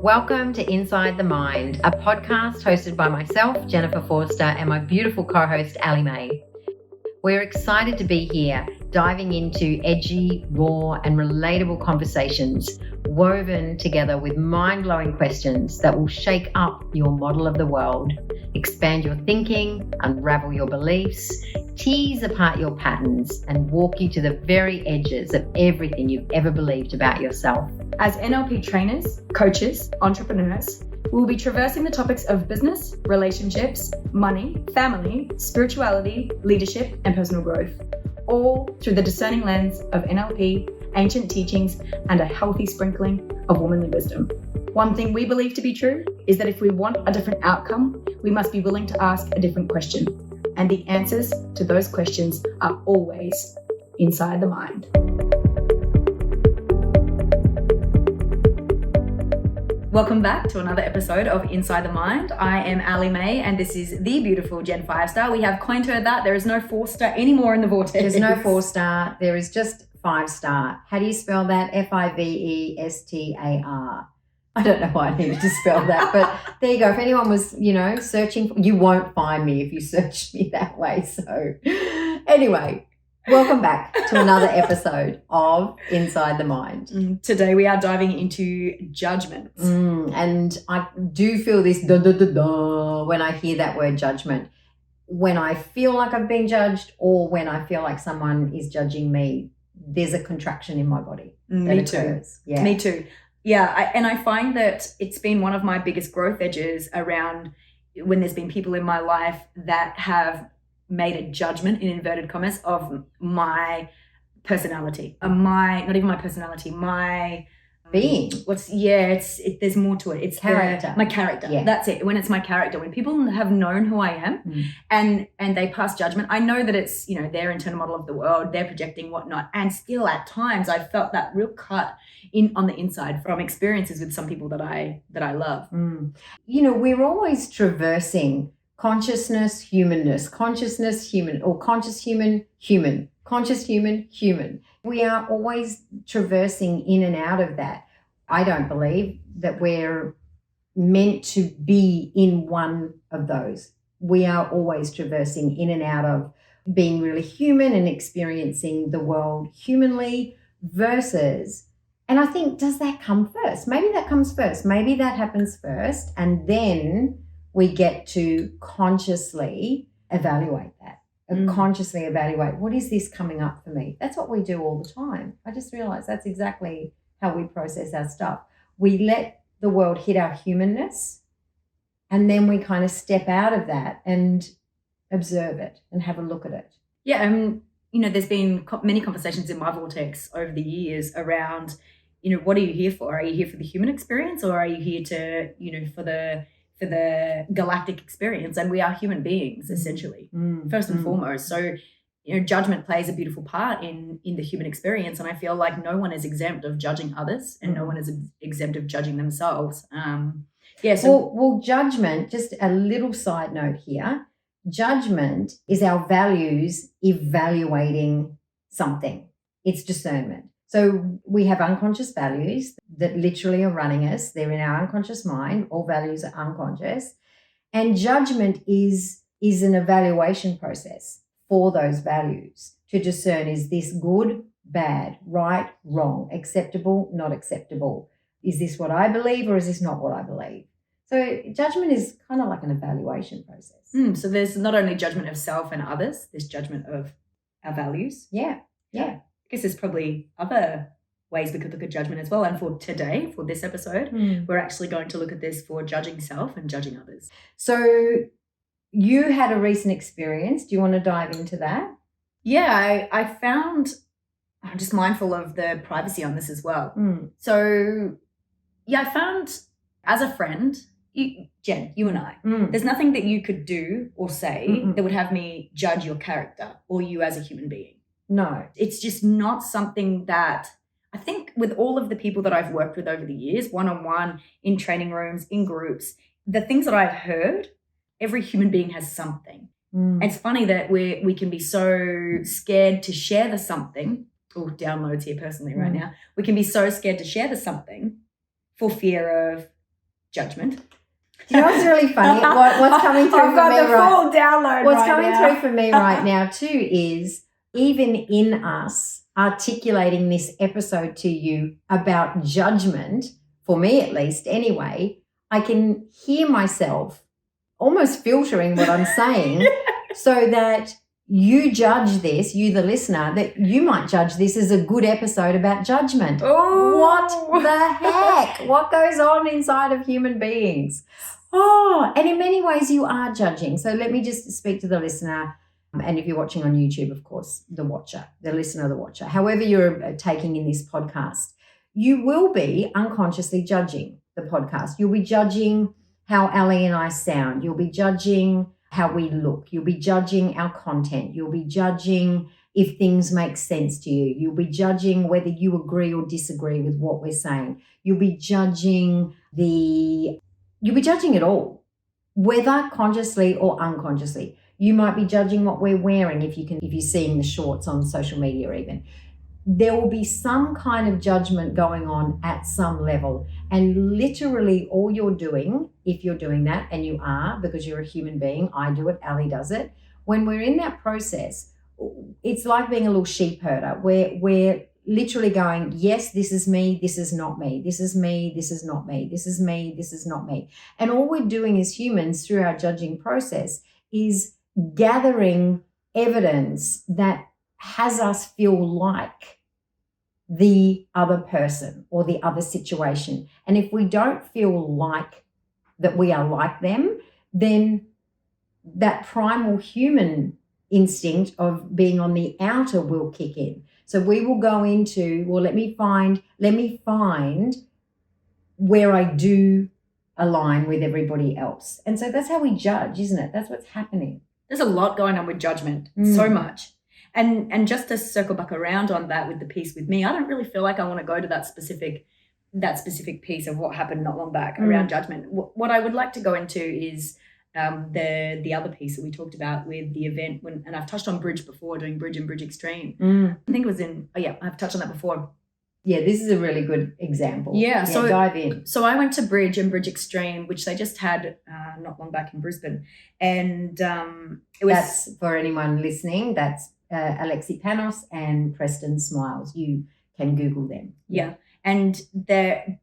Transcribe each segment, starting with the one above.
Welcome to Inside the Mind, a podcast hosted by myself, Jennifer Forster, and my beautiful co-host, Allie May. We're excited to be here, diving into edgy, raw, and relatable conversations woven together with mind-blowing questions that will shake up your model of the world, expand your thinking, unravel your beliefs, tease apart your patterns, and walk you to the very edges of everything you've ever believed about yourself. As NLP trainers, coaches, entrepreneurs, we will be traversing the topics of business, relationships, money, family, spirituality, leadership, and personal growth, all through the discerning lens of NLP, ancient teachings, and a healthy sprinkling of womanly wisdom. One thing we believe to be true is that if we want a different outcome, we must be willing to ask a different question. And the answers to those questions are always inside the mind. Welcome back to another episode of Inside the Mind. I am Allie May, and this is the beautiful Jen 5-star. We have coined her that. There is no Forster anymore in the vortex. There's no 4-star. There is just 5-star. How do you spell that? F-I-V-E-S-T-A-R. I don't know why I needed to spell that, but there you go. If anyone was, searching, you won't find me if you search me that way. So anyway, welcome back to another episode of Inside the Mind. Today we are diving into judgment. And I do feel this when I hear that word judgment. When I feel like I've been judged or when I feel like someone is judging me, there's a contraction in my body. Me too. Yeah. Me too. Yeah, I find that it's been one of my biggest growth edges around when there's been people in my life that have made a judgment, in inverted commas, of my personality, not even my personality, my being. There's more to it. It's character. My character. Yeah. That's it. When it's my character, when people have known who I am and they pass judgment, I know that it's, their internal model of the world, they're projecting whatnot. And still at times I felt that real cut on the inside from experiences with some people that I love. We're always traversing consciousness, humanness, consciousness, human, or conscious human, human, conscious human, human. We are always traversing in and out of that. I don't believe that we're meant to be in one of those. We are always traversing in and out of being really human and experiencing the world humanly versus, and I think, does that come first? Maybe that comes first. Maybe that happens first, and then we get to consciously evaluate that. Consciously evaluate, what is this coming up for me? That's what we do all the time. I just realized that's exactly how we process our stuff. We let the world hit our humanness, and then we kind of step out of that and observe it and have a look at it. Yeah, there's been many conversations in my vortex over the years around, what are you here for? Are you here for the human experience, or are you here to, for the galactic experience? And we are human beings, essentially, first and foremost. So, judgment plays a beautiful part in the human experience. And I feel like no one is exempt of judging others, and no one is exempt of judging themselves. Well, judgment, just a little side note here, judgment is our values evaluating something. It's discernment. So we have unconscious values that literally are running us. They're in our unconscious mind. All values are unconscious. And judgment is an evaluation process for those values to discern, is this good, bad, right, wrong, acceptable, not acceptable? Is this what I believe, or is this not what I believe? So judgment is kind of like an evaluation process. So there's not only judgment of self and others, there's judgment of our values. Yeah. I guess there's probably other ways we could look at judgment as well. And for today, for this episode, we're actually going to look at this for judging self and judging others. So you had a recent experience. Do you want to dive into that? Yeah, I found, I'm just mindful of the privacy on this as well. So I found as a friend, Jen, you and I, there's nothing that you could do or say that would have me judge your character or you as a human being. No. It's just not something that I think with all of the people that I've worked with over the years, one-on-one, in training rooms, in groups, the things that I've heard, every human being has something. It's funny that we can be so scared to share the something. Downloads here personally right now. We can be so scared to share the something for fear of judgment. Do you know what's really funny? What's coming through I've got for me the full download What's right coming now. through for me right now too is even in us articulating this episode to you about judgment, for me at least anyway, I can hear myself almost filtering what I'm saying so that you judge this, you the listener, that you might judge this as a good episode about judgment. Oh. What the heck? What goes on inside of human beings? Oh, and in many ways you are judging. So let me just speak to the listener. And if you're watching on YouTube, of course, the watcher, the listener, the watcher, however you're taking in this podcast, you will be unconsciously judging the podcast. You'll be judging how Allie and I sound. You'll be judging how we look. You'll be judging our content. You'll be judging if things make sense to you. You'll be judging whether you agree or disagree with what we're saying. You'll be judging it all, whether consciously or unconsciously. You might be judging what we're wearing if you're seeing the shorts on social media even. There will be some kind of judgment going on at some level. And literally all you're doing, if you're doing that, and you are because you're a human being, I do it, Allie does it. When we're in that process, it's like being a little sheep herder. We're literally going, yes, this is me, this is not me. This is me, this is not me. This is me, this is not me. And all we're doing as humans through our judging process is gathering evidence that has us feel like the other person or the other situation. And if we don't feel like that we are like them, then that primal human instinct of being on the outer will kick in. So we will go into, well, let me find where I do align with everybody else. And so that's how we judge, isn't it? That's what's happening. There's a lot going on with judgment, so much. And just to circle back around on that with the piece with me, I don't really feel like I want to go to that specific piece of what happened not long back around judgment. What I would like to go into is the other piece that we talked about with the event and I've touched on Bridge before, doing Bridge and Bridge Extreme. I think it was I've touched on that before. Yeah, this is a really good example. Yeah, so dive in. So I went to Bridge and Bridge Extreme, which they just had not long back in Brisbane, and it was. That's for anyone listening. That's Alexi Panos and Preston Smiles. You can Google them. Yeah, and their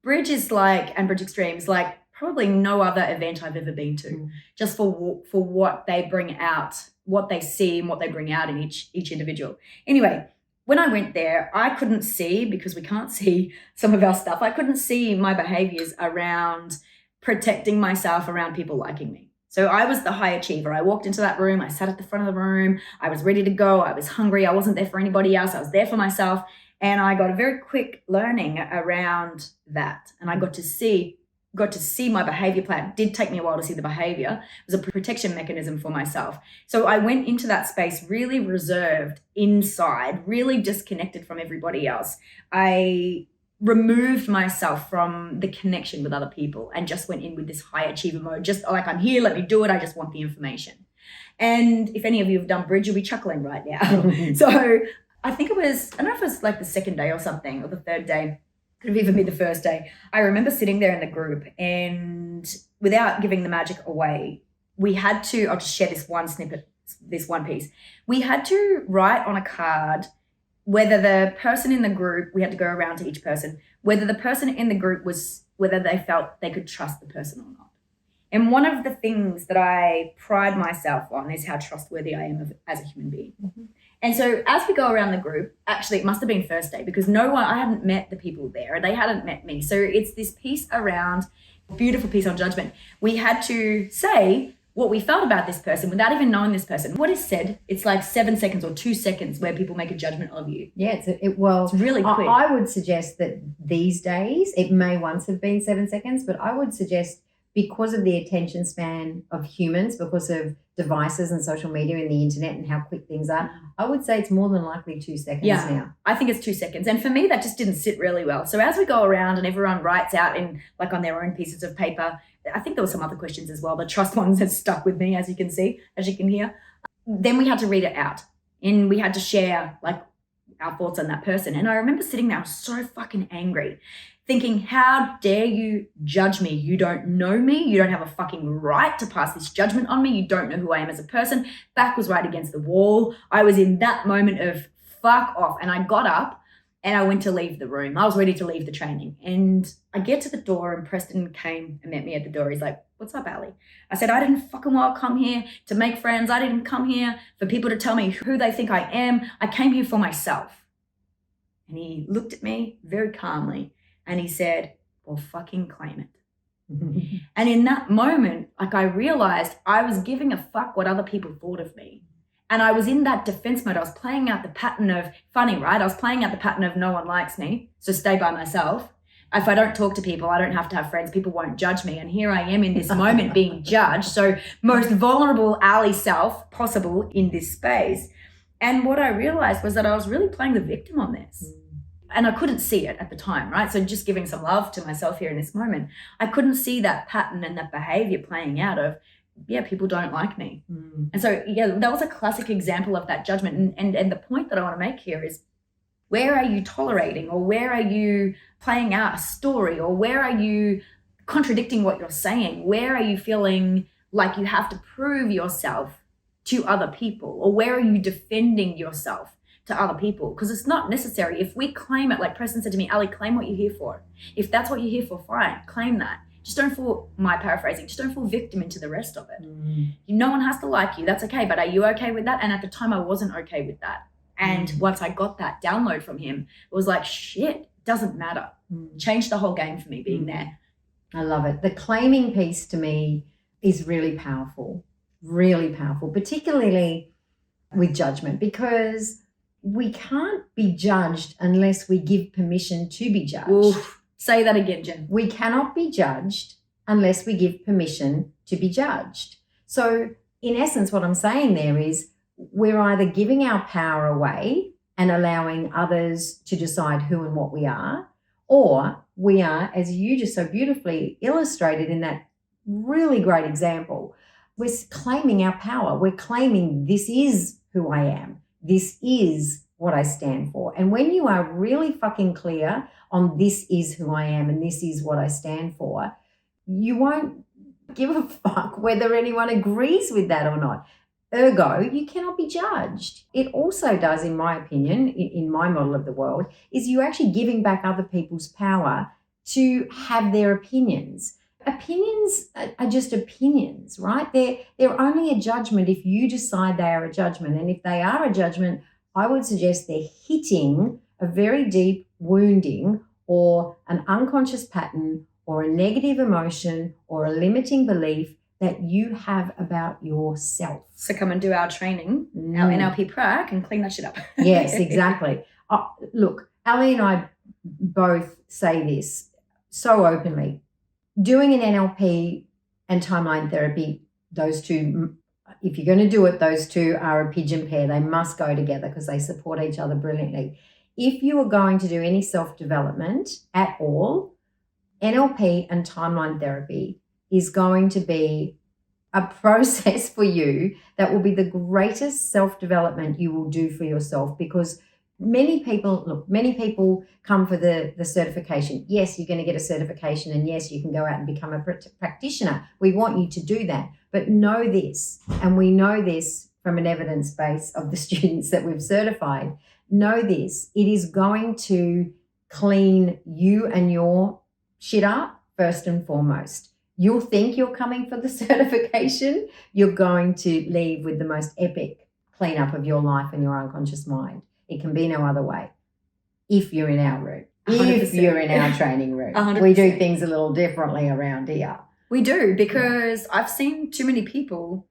Bridge is and Bridge Extreme is like probably no other event I've ever been to, just for what they bring out, what they see, and what they bring out in each individual. Anyway. When I went there, I couldn't see, because we can't see some of our stuff, I couldn't see my behaviors around protecting myself around people liking me. So I was the high achiever. I walked into that room. I sat at the front of the room. I was ready to go. I was hungry. I wasn't there for anybody else. I was there for myself. And I got a very quick learning around that. And I got to see my behavior plan. It did take me a while to see the behavior. It was a protection mechanism for myself. So I went into that space really reserved inside, really disconnected from everybody else. I removed myself from the connection with other people and just went in with this high achiever mode, just like, I'm here, let me do it. I just want the information. And if any of you have done Bridge, you'll be chuckling right now. So I think I don't know if it was like the second day or something, or the third day. Could have even been the first day. I remember sitting there in the group, and without giving the magic away, we had to, I'll just share this one snippet, this one piece. We had to write on a card whether the person in the group, we had to go around to each person, whether the person in the group whether they felt they could trust the person or not. And one of the things that I pride myself on is how trustworthy I am as a human being. And so as we go around the group, actually it must have been first day, because I hadn't met the people there, they hadn't met me. So it's this piece around, beautiful piece on judgment. We had to say what we felt about this person without even knowing this person. What is said, it's like 7 seconds or 2 seconds where people make a judgment of you. Yeah, it's really quick. I would suggest that these days, it may once have been 7 seconds, but I would suggest, because of the attention span of humans, because of devices and social media and the internet and how quick things are, I would say it's more than likely 2 seconds now. I think it's 2 seconds. And for me, that just didn't sit really well. So as we go around and everyone writes out on their own pieces of paper, I think there were some other questions as well. The trust ones that stuck with me, as you can hear. Then we had to read it out, and we had to share our thoughts on that person. And I remember sitting there, I was so fucking angry. thinking, how dare you judge me? You don't know me. You don't have a fucking right to pass this judgment on me. You don't know who I am as a person. Back was right against the wall. I was in that moment of fuck off. And I got up and I went to leave the room. I was ready to leave the training. And I get to the door and Preston came and met me at the door. He's like, what's up, Allie? I said, I didn't fucking well come here to make friends. I didn't come here for people to tell me who they think I am. I came here for myself. And he looked at me very calmly and he said, well, fucking claim it. And in that moment, like I realized I was giving a fuck what other people thought of me. And I was in that defense mode. I was playing out the pattern of, funny, right? I was playing out the pattern of no one likes me, so stay by myself. If I don't talk to people, I don't have to have friends. People won't judge me. And here I am in this moment being judged. So most vulnerable Allie self possible in this space. And what I realized was that I was really playing the victim on this. And I couldn't see it at the time, right? So just giving some love to myself here in this moment, I couldn't see that pattern and that behavior playing out of, yeah, people don't like me. And so, yeah, that was a classic example of that judgment. And the point that I want to make here is, where are you tolerating, or where are you playing out a story, or where are you contradicting what you're saying? Where are you feeling like you have to prove yourself to other people, or where are you defending yourself to other people? Because it's not necessary. If we claim it, like Preston said to me, Allie, claim what you're here for. If that's what you're here for, fine, claim that. Just don't fall, my paraphrasing, just don't fall victim into the rest of it. No one has to like you. That's okay. But are you okay with that? And at the time, I wasn't okay with that. And once I got that download from him, it was like, shit, doesn't matter. Changed the whole game for me being there. I love it. The claiming piece to me is really powerful, particularly with judgment, because we can't be judged unless we give permission to be judged. Oof. Say that again, Jen. We cannot be judged unless we give permission to be judged. So in essence, what I'm saying there is we're either giving our power away and allowing others to decide who and what we are, or we are, as you just so beautifully illustrated in that really great example, we're claiming our power. We're claiming this is who I am. This is what I stand for. And when you are really fucking clear on this is who I am and this is what I stand for, you won't give a fuck whether anyone agrees with that or not. Ergo, you cannot be judged. It also does, in my opinion, in my model of the world, is you actually giving back other people's power to have their opinions. Opinions are just opinions, right? They're only a judgment if you decide they are a judgment. And if they are a judgment, I would suggest they're hitting a very deep wounding or an unconscious pattern or a negative emotion or a limiting belief that you have about yourself. So come and do our training, our NLP prac, and clean that shit up. Yes, exactly. Look, Allie and I both say this so openly. Doing an NLP and timeline therapy, those two, if you're going to do it, those two are a pigeon pair. They must go together because they support each other brilliantly. If you are going to do any self-development at all, NLP and timeline therapy is going to be a process for you that will be the greatest self-development you will do for yourself, because many people come for the certification. Yes, you're going to get a certification, and yes, you can go out and become a practitioner. We want you to do that. But know this, and we know this from an evidence base of the students that we've certified, know this, it is going to clean you and your shit up first and foremost. You'll think you're coming for the certification. You're going to leave with the most epic cleanup of your life and your unconscious mind. It can be no other way. If you're in our room, 100%. If you're in our training room, 100%. We do things a little differently around here. We do, because I've seen too many people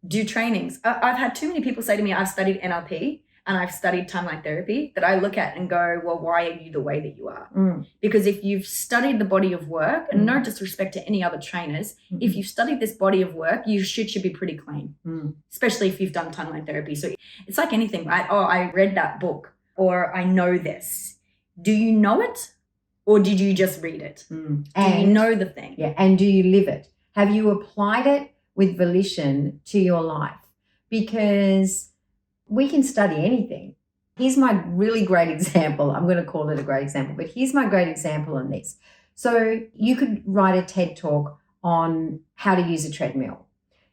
do trainings. I've had too many people say to me, I've studied NLP and I've studied timeline therapy, that I look at and go, well, why are you the way that you are? Because if you've studied the body of work, and no disrespect to any other trainers, if you've studied this body of work, you should be pretty clean, especially if you've done timeline therapy. So it's like anything, right? Oh, I read that book, or I know this. Do you know it, or did you just read it? Do you know the thing? Yeah, and do you live it? Have you applied it with volition to your life? Because we can study anything. Here's my really great example. I'm going to call it a great example, but here's my great example on this. So you could write a TED talk on how to use a treadmill.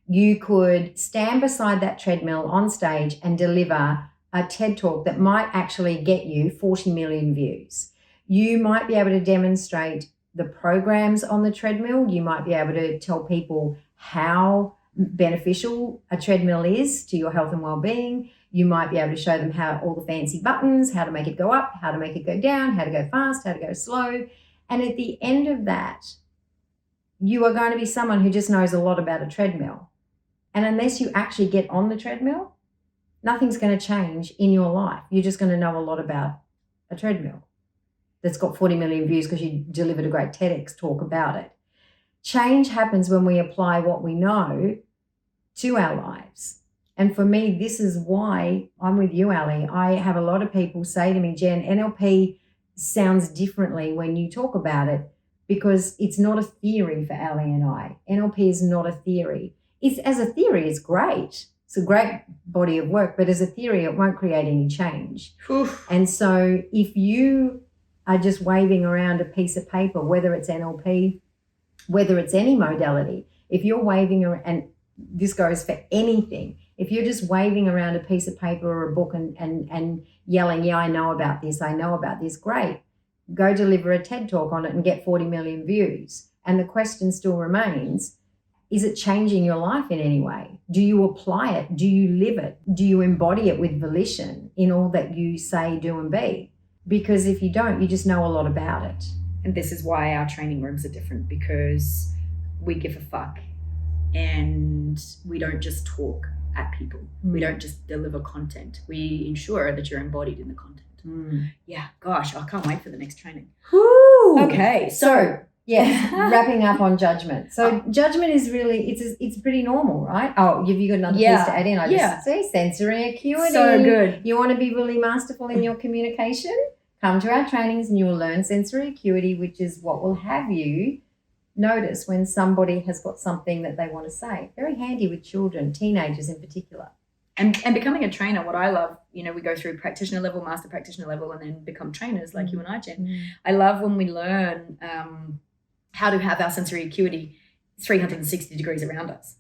You could stand beside that treadmill on stage and deliver a TED talk that might actually get you 40 million views. You might be able to demonstrate the programs on the treadmill. You might be able to tell people how beneficial a treadmill is to your health and well-being. You might be able to show them how all the fancy buttons, how to make it go up, how to make it go down, how to go fast, how to go slow. And at the end of that, you are going to be someone who just knows a lot about a treadmill. And unless you actually get on the treadmill, nothing's going to change in your life. You're just going to know a lot about a treadmill that's got 40 million views because you delivered a great TEDx talk about it. Change happens when we apply what we know to our lives. And for me, this is why I'm with you, Allie. I have a lot of people say to me, Jen, NLP sounds differently when you talk about it because it's not a theory for Allie and I. NLP is not a theory. As a theory, it's great. It's a great body of work, but as a theory, it won't create any change. Oof. And so if you are just waving around a piece of paper, whether it's NLP, whether it's any modality, if you're waving around, and this goes for anything, if you're just waving around a piece of paper or a book and yelling, yeah, I know about this, great. Go deliver a TED talk on it and get 40 million views. And the question still remains, is it changing your life in any way? Do you apply it? Do you live it? Do you embody it with volition in all that you say, do, and be? Because if you don't, you just know a lot about it. And this is why our training rooms are different, because we give a fuck and we don't just talk at people. We don't just deliver content. We ensure that you're embodied in the content. Yeah, gosh, I can't wait for the next training. Woo! Okay, so yes, wrapping up on judgment. So judgment is really, it's pretty normal, right? Oh, have you got another piece to add in? I just say sensory acuity. So good. You want to be really masterful in your communication? Come to our trainings and you will learn sensory acuity, which is what will have you notice when somebody has got something that they want to say. Very handy with children, teenagers in particular. And becoming a trainer, what I love, we go through practitioner level, master practitioner level, and then become trainers like you and I, Jen. I love when we learn how to have our sensory acuity 360 degrees around us.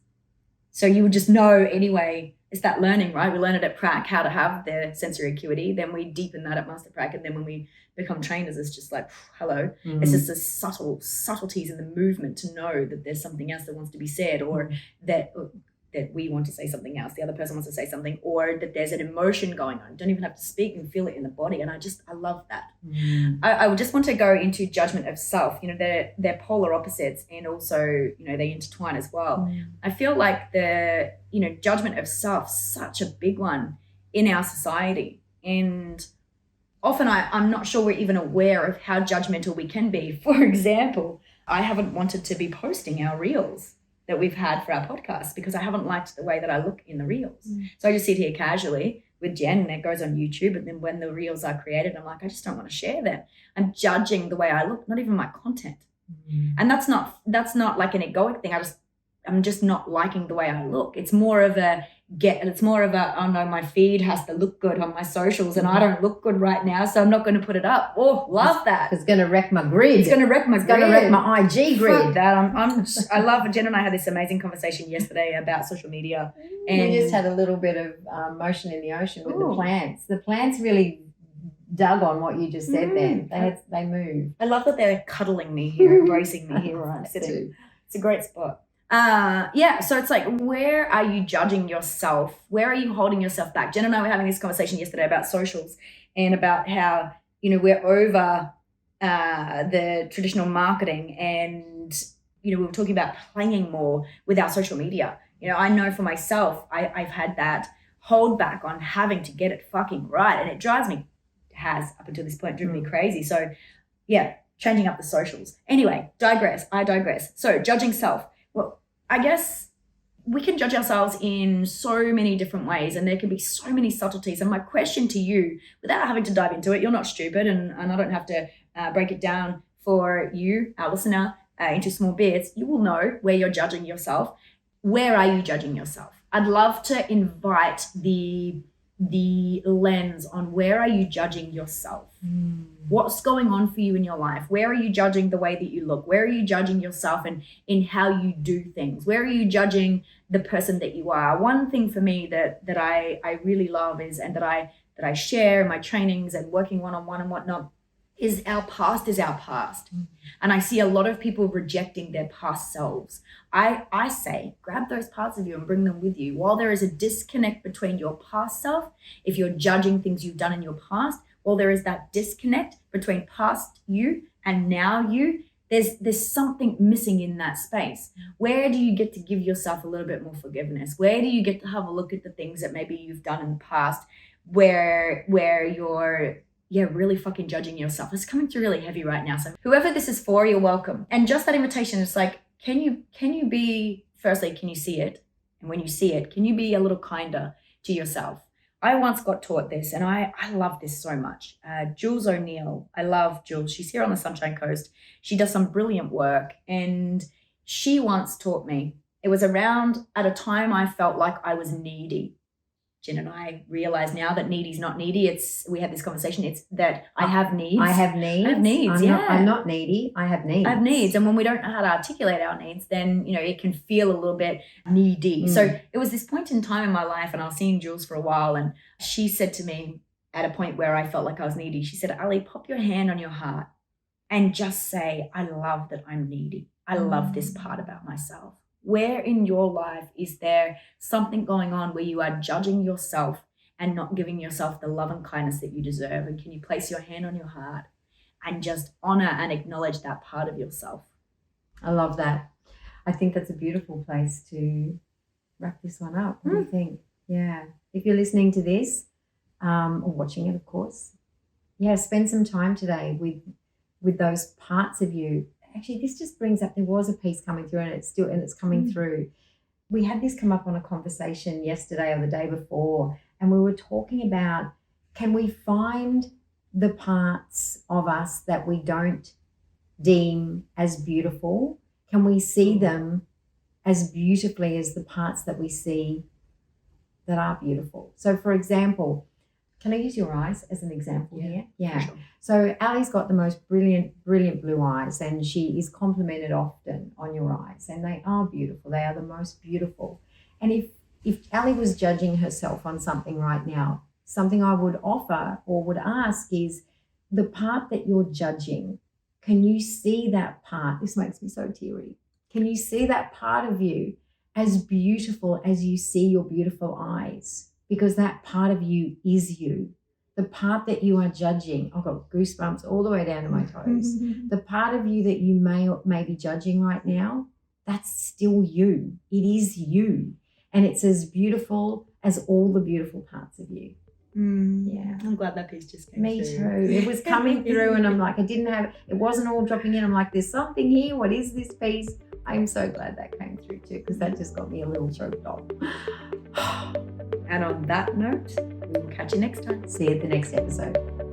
So you would just know anyway. It's that learning, right? We learn it at prac, how to have the sensory acuity. Then we deepen that at master prac. And then when we become trainers, it's just like, hello. It's just the subtleties in the movement to know that there's something else that wants to be said, or that we want to say something else, the other person wants to say something, or that there's an emotion going on. You don't even have to speak and feel it in the body. And I love that. I would just want to go into judgment of self. They're polar opposites, and also, they intertwine as well. I feel like the, judgment of self, such a big one in our society. And often I'm not sure we're even aware of how judgmental we can be. For example, I haven't wanted to be posting our reels that we've had for our podcast because I haven't liked the way that I look in the reels. So I just sit here casually with Jen and it goes on YouTube. And then when the reels are created, I'm like, I just don't want to share them. I'm judging the way I look, not even my content. And that's not like an egoic thing. I'm just not liking the way I look. It's more of a oh no, my feed has to look good on my socials and I don't look good right now, so I'm not going to put it up. Oh, love that. It's going to wreck my grid. It's going to wreck my grid. It's going to wreck my IG grid. Fuck that. I love, Jen and I had this amazing conversation yesterday about social media. And we just had a little bit of motion in the ocean with the plants. The plants really dug on what you just said then. They move. I love that they're cuddling me here, embracing me here where I'm sitting. It's a great spot. So it's like, where are you judging yourself? Where are you holding yourself back? Jen and I were having this conversation yesterday about socials and about how, we're over the traditional marketing, and, we were talking about playing more with our social media. I know for myself, I've had that hold back on having to get it fucking right. And it has up until this point driven me crazy. So changing up the socials. Anyway, I digress. So judging self. Well, I guess we can judge ourselves in so many different ways, and there can be so many subtleties. And my question to you, without having to dive into it, you're not stupid, and I don't have to break it down for you, our listener, into small bits. You will know where you're judging yourself. Where are you judging yourself? I'd love to invite the the lens on where are you judging yourself? What's going on for you in your life? Where are you judging the way that you look? Where are you judging yourself and in how you do things? Where are you judging the person that you are? One thing for me that I really love is, and that I share in my trainings and working one-on-one and whatnot, is our past is our past. And I see a lot of people rejecting their past selves. I say, grab those parts of you and bring them with you. While there is a disconnect between your past self, if you're judging things you've done in your past, while there is that disconnect between past you and now you, there's something missing in that space. Where do you get to give yourself a little bit more forgiveness? Where do you get to have a look at the things that maybe you've done in the past where you're really fucking judging yourself? It's coming through really heavy right now. So whoever this is for, you're welcome. And just that invitation, it's like, can you be, firstly, can you see it? And when you see it, can you be a little kinder to yourself? I once got taught this, and I love this so much. Jules O'Neill, I love Jules. She's here on the Sunshine Coast. She does some brilliant work. And she once taught me, it was around at a time I felt like I was needy. Jen and I realize now that needy's not needy. We had this conversation. It's that I have needs. I have needs. I have needs. I'm not needy. I have needs. I have needs. And when we don't know how to articulate our needs, then, it can feel a little bit needy. So it was this point in time in my life, and I was seeing Jules for a while, and she said to me at a point where I felt like I was needy, she said, Allie, pop your hand on your heart and just say, I love that I'm needy. I love this part about myself. Where in your life is there something going on where you are judging yourself and not giving yourself the love and kindness that you deserve? And can you place your hand on your heart and just honor and acknowledge that part of yourself? I love that. I think that's a beautiful place to wrap this one up. What do you think? Yeah. If you're listening to this or watching it, of course, spend some time today with those parts of you. Actually, this just brings up, there was a piece coming through, and it's coming through. We had this come up on a conversation yesterday or the day before, and we were talking about, can we find the parts of us that we don't deem as beautiful? Can we see them as beautifully as the parts that we see that are beautiful? So, for example, can I use your eyes as an example here? Yeah. Sure. So Allie's got the most brilliant blue eyes, and she is complimented often on your eyes, and they are beautiful. They are the most beautiful. And if Allie was judging herself on something right now, something I would offer or would ask is, the part that you're judging, can you see that part? This makes me so teary. Can you see that part of you as beautiful as you see your beautiful eyes? Because that part of you is you. The part that you are judging, I've got goosebumps all the way down to my toes. The part of you that you may be judging right now, that's still you. It is you. And it's as beautiful as all the beautiful parts of you. Yeah. I'm glad that piece just came Me through. too. It was coming through, and I'm like, it wasn't all dropping in. I'm like, there's something here. What is this piece? I'm so glad that came through too, because that just got me a little choked up. And on that note, we will catch you next time. See you at the next episode.